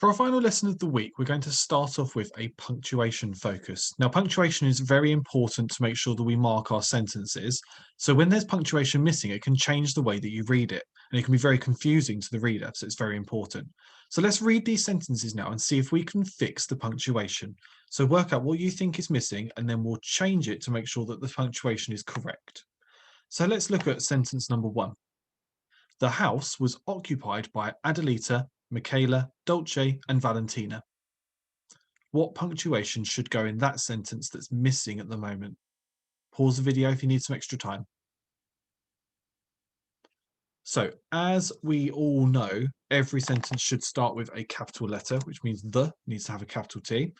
For our final lesson of the week, we're going to start off with a punctuation focus. Now, punctuation is very important to make sure that we mark our sentences. So when there's punctuation missing, it can change the way that you read it, and it can be very confusing to the reader, so it's very important. So let's read these sentences now and see if we can fix the punctuation. So work out what you think is missing, and then we'll change it to make sure that the punctuation is correct. So let's look at sentence number 1. The house was occupied by Adelita, Michaela, Dolce, and Valentina. What punctuation should go in that sentence that's missing at the moment? Pause the video if you need some extra time. So, as we all know, every sentence should start with a capital letter, which means the needs to have a capital T.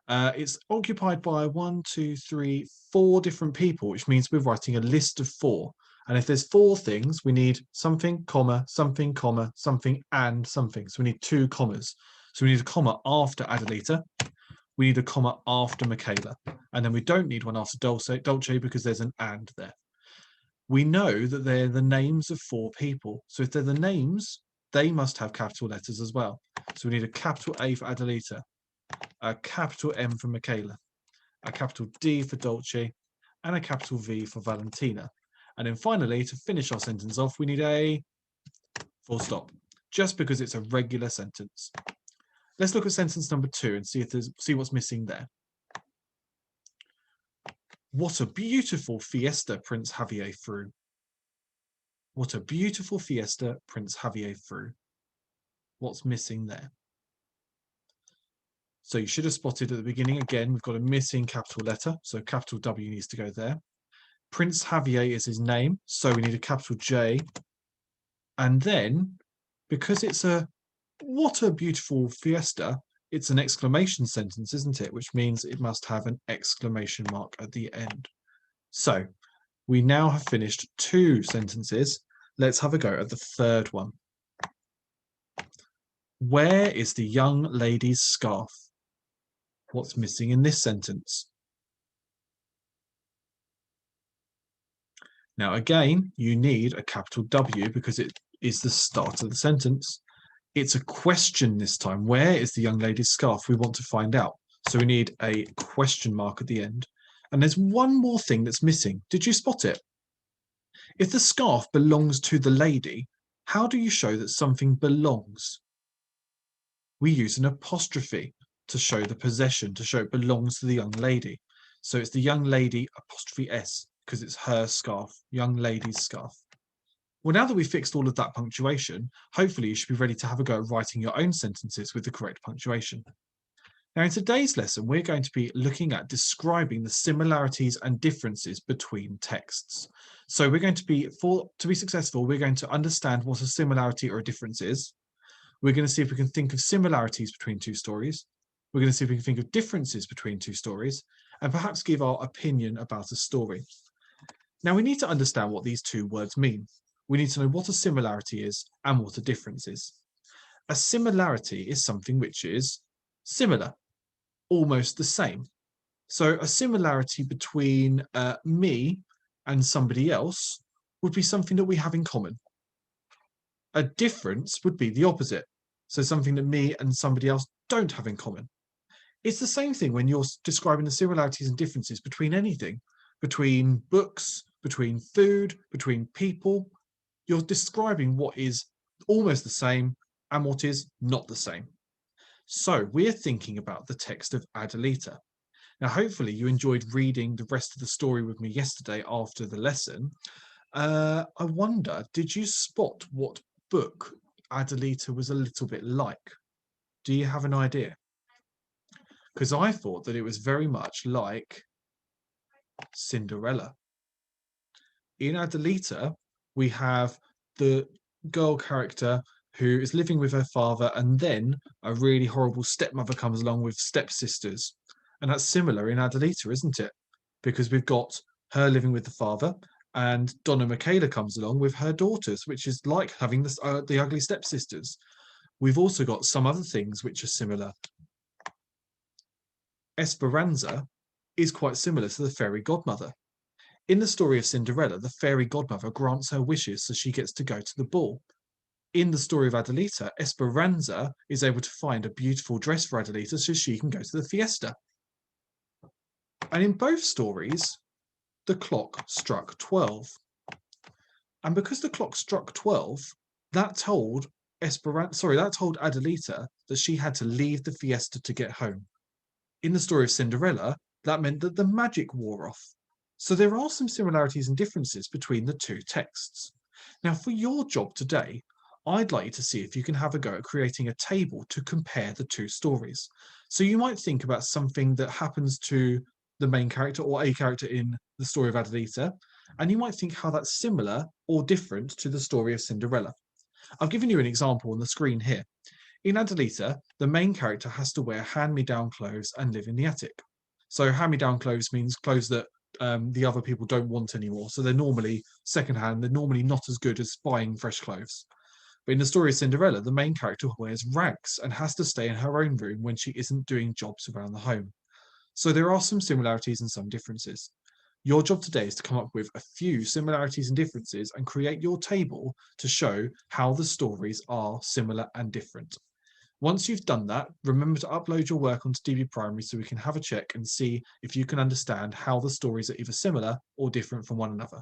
It's occupied by 1, 2, 3, 4 different people, which means we're writing a list of 4. And if there's 4 things, we need something, comma, something, comma, something, and something. So we need 2 commas. So we need a comma after Adelita. We need a comma after Michaela. And then we don't need one after Dolce because there's an and there. We know that they're the names of 4 people. So if they're the names, they must have capital letters as well. So we need a capital A for Adelita, a capital M for Michaela, a capital D for Dolce, and a capital V for Valentina. And then finally, to finish our sentence off, we need a full stop, just because it's a regular sentence. Let's look at sentence number 2 and see what's missing there. What a beautiful fiesta Prince Javier threw. What a beautiful fiesta Prince Javier threw. What's missing there? So you should have spotted at the beginning, again, we've got a missing capital letter. So capital W needs to go there. Prince Javier is his name, so we need a capital J. And then, because it's what a beautiful fiesta, it's an exclamation sentence, isn't it? Which means it must have an exclamation mark at the end. So we now have finished 2 sentences. Let's have a go at the third one. Where is the young lady's scarf? What's missing in this sentence? Now, again, you need a capital W because it is the start of the sentence. It's a question this time. Where is the young lady's scarf? We want to find out. So we need a question mark at the end. And there's one more thing that's missing. Did you spot it? If the scarf belongs to the lady, how do you show that something belongs? We use an apostrophe to show the possession, to show it belongs to the young lady. So it's the young lady apostrophe S because it's her scarf, young lady's scarf. Well, now that we've fixed all of that punctuation, hopefully you should be ready to have a go at writing your own sentences with the correct punctuation. Now, in today's lesson, we're going to be looking at describing the similarities and differences between texts. So we're going to be, to be successful, we're going to understand what a similarity or a difference is. We're going to see if we can think of similarities between 2 stories. We're going to see if we can think of differences between 2 stories, and perhaps give our opinion about a story. Now, we need to understand what these 2 words mean. We need to know what a similarity is and what a difference is. A similarity is something which is similar, almost the same. So a similarity between me and somebody else would be something that we have in common. A difference would be the opposite. So something that me and somebody else don't have in common. It's the same thing when you're describing the similarities and differences between anything, between books, between food, between people. You're describing what is almost the same and what is not the same. So we're thinking about the text of Adelita. Now, hopefully you enjoyed reading the rest of the story with me yesterday after the lesson. I wonder, did you spot what book Adelita was a little bit like? Do you have an idea? Because I thought that it was very much like Cinderella. In Adelita, we have the girl character who is living with her father, and then a really horrible stepmother comes along with stepsisters. And that's similar in Adelita, isn't it? Because we've got her living with the father, and Donna Michaela comes along with her daughters, which is like having the ugly stepsisters. We've also got some other things which are similar. Esperanza is quite similar to the fairy godmother. In the story of Cinderella, the fairy godmother grants her wishes so she gets to go to the ball. In the story of Adelita, Esperanza is able to find a beautiful dress for Adelita so she can go to the fiesta. And in both stories, the clock struck 12. And because the clock struck 12, that told that told Adelita that she had to leave the fiesta to get home. In the story of Cinderella, that meant that the magic wore off. So there are some similarities and differences between the two texts. Now, for your job today, I'd like you to see if you can have a go at creating a table to compare the two stories. So you might think about something that happens to the main character or a character in the story of Adelita, and you might think how that's similar or different to the story of Cinderella. I've given you an example on the screen here. In Adelita, the main character has to wear hand-me-down clothes and live in the attic. So hand-me-down clothes means clothes that the other people don't want anymore. So they're normally secondhand. They're normally not as good as buying fresh clothes. But in the story of Cinderella, the main character wears rags and has to stay in her own room when she isn't doing jobs around the home. So there are some similarities and some differences. Your job today is to come up with a few similarities and differences and create your table to show how the stories are similar and different. Once you've done that, remember to upload your work onto DB Primary so we can have a check and see if you can understand how the stories are either similar or different from one another.